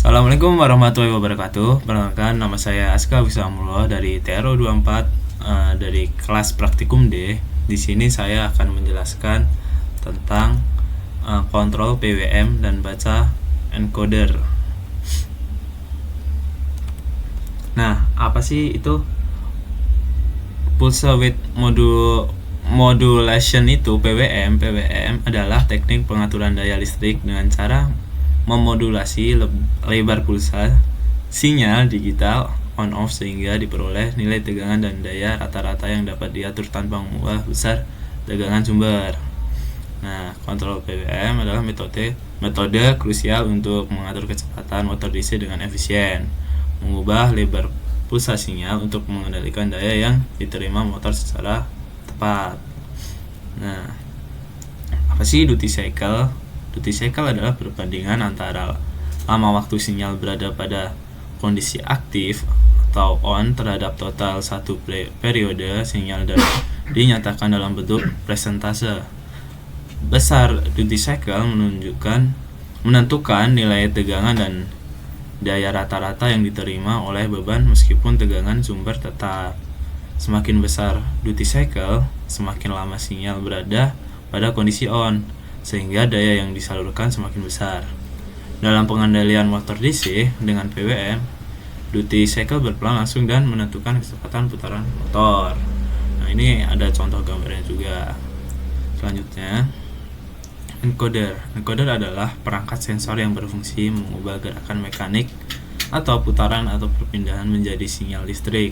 Assalamualaikum warahmatullahi wabarakatuh. Perkenalkan, nama saya Aska Wisamullah dari TRO 24 dari kelas Praktikum D. Di sini saya akan menjelaskan tentang kontrol PWM dan baca encoder. Nah, apa sih itu pulse width modulation itu? PWM adalah teknik pengaturan daya listrik dengan cara memodulasi lebar pulsa sinyal digital on off sehingga diperoleh nilai tegangan dan daya rata-rata yang dapat diatur tanpa mengubah besar tegangan sumber. Nah, kontrol PWM adalah metode krusial untuk mengatur kecepatan motor DC dengan efisien, mengubah lebar pulsa sinyal untuk mengendalikan daya yang diterima motor secara tepat. Nah, apa sih duty cycle? Duty cycle adalah perbandingan antara lama waktu sinyal berada pada kondisi aktif atau on terhadap total satu periode sinyal dan dinyatakan dalam bentuk presentase. Besar duty cycle menentukan nilai tegangan dan daya rata-rata yang diterima oleh beban meskipun tegangan sumber tetap. Semakin besar duty cycle, semakin lama sinyal berada pada kondisi on, sehingga daya yang disalurkan semakin besar. Dalam pengendalian motor DC dengan PWM, duty cycle berperan langsung dan menentukan kecepatan putaran motor. Nah, ini ada contoh gambarnya juga. Selanjutnya, encoder. Encoder adalah perangkat sensor yang berfungsi mengubah gerakan mekanik atau putaran atau perpindahan menjadi sinyal listrik.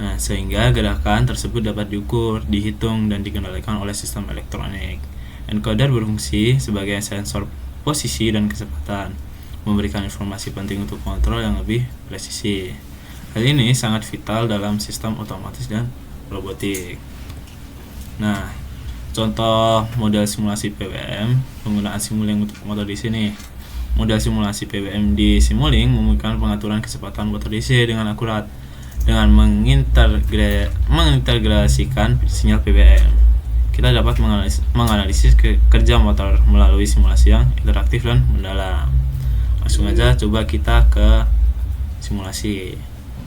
Nah, sehingga gerakan tersebut dapat diukur, dihitung, dan dikendalikan oleh sistem elektronik. Encoder berfungsi sebagai sensor posisi dan kecepatan, memberikan informasi penting untuk kontrol yang lebih presisi. Hal ini sangat vital dalam sistem otomatis dan robotik. Nah, contoh model simulasi PWM penggunaan Simulink untuk motor DC nih. Model simulasi PWM di Simulink memungkinkan pengaturan kecepatan motor DC dengan akurat dengan mengintegrasikan sinyal PWM. Kita dapat menganalisis kerja motor melalui simulasi yang interaktif dan mendalam. Langsung aja coba kita ke simulasi.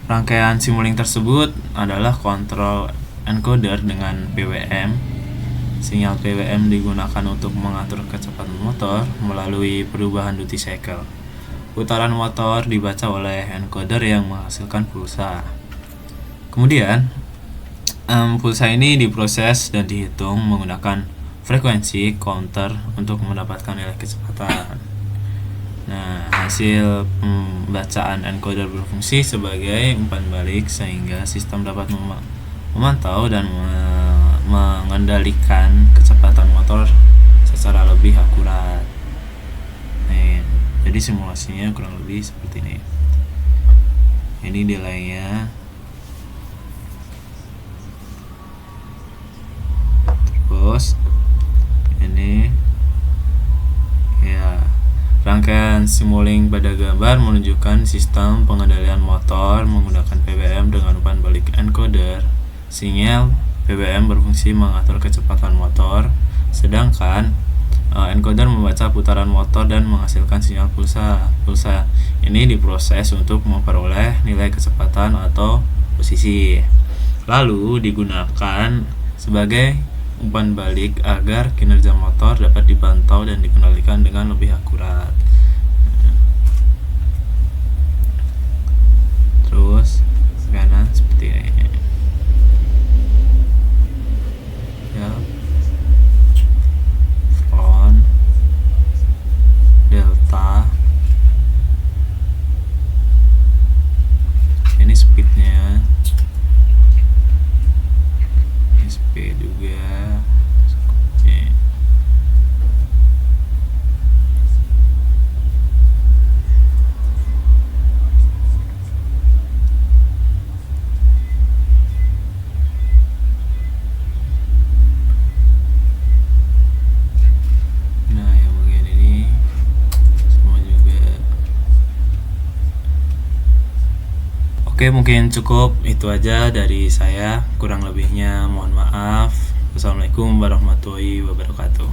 Rangkaian Simulink tersebut adalah kontrol encoder dengan PWM. Sinyal PWM digunakan untuk mengatur kecepatan motor melalui perubahan duty cycle. Putaran motor dibaca oleh encoder yang menghasilkan pulsa. Kemudian pulsa ini diproses dan dihitung menggunakan frekuensi counter untuk mendapatkan nilai kecepatan. Nah, hasil pembacaan encoder berfungsi sebagai umpan balik sehingga sistem dapat memantau dan mengendalikan kecepatan motor secara lebih akurat. Nah, jadi simulasinya kurang lebih seperti ini. Ini delaynya. Terus ini ya, rangkaian Simulink pada gambar menunjukkan sistem pengendalian motor menggunakan PWM dengan umpan balik encoder. Sinyal PWM berfungsi mengatur kecepatan motor, sedangkan encoder membaca putaran motor dan menghasilkan sinyal pulsa. Pulsa ini diproses untuk memperoleh nilai kecepatan atau posisi, lalu digunakan sebagai umpan balik agar kinerja motor dapat dipantau dan dikendalikan dengan lebih akurat. Terus kanan seperti ini. Ya. Front delta. Ini speednya. Speed juga. Nah, yang bagian ini semua juga. Oke, mungkin cukup itu aja dari saya. Kurang lebihnya mohon maaf. Wassalamualaikum warahmatullahi wabarakatuh.